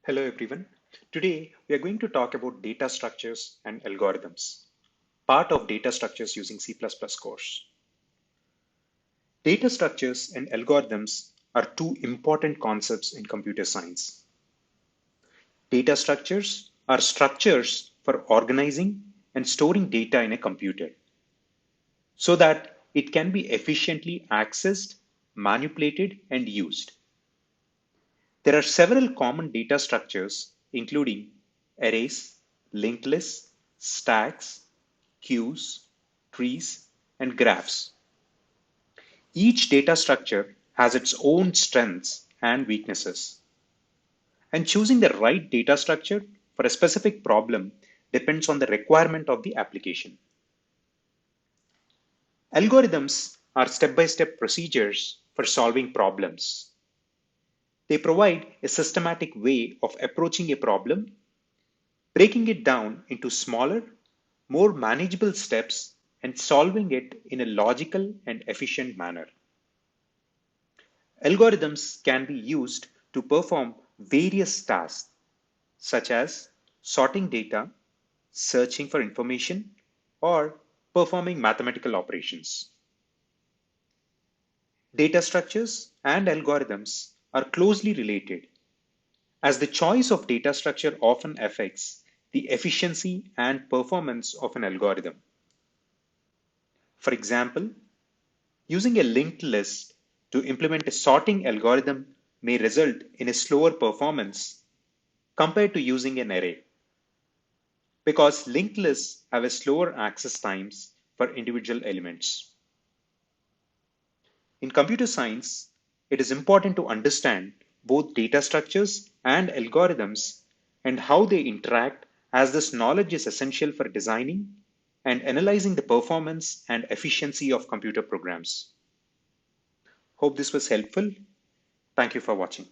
Hello everyone. Today we are going to talk about data structures and algorithms, part of data structures using C++ course. Data structures and algorithms are two important concepts in computer science. Data structures are structures for organizing and storing data in a computer so that it can be efficiently accessed, manipulated, and used. There are several common data structures, including arrays, linked lists, stacks, queues, trees, and graphs. Each data structure has its own strengths and weaknesses. And choosing the right data structure for a specific problem depends on the requirement of the application. Algorithms are step-by-step procedures for solving problems. They provide a systematic way of approaching a problem, breaking it down into smaller, more manageable steps, and solving it in a logical and efficient manner. Algorithms can be used to perform various tasks, such as sorting data, searching for information, or performing mathematical operations. Data structures and algorithms are closely related, as the choice of data structure often affects the efficiency and performance of an algorithm. For example, using a linked list to implement a sorting algorithm may result in a slower performance compared to using an array, because linked lists have a slower access times for individual elements. In computer science, it is important to understand both data structures and algorithms and how they interact, as this knowledge is essential for designing and analyzing the performance and efficiency of computer programs. Hope this was helpful. Thank you for watching.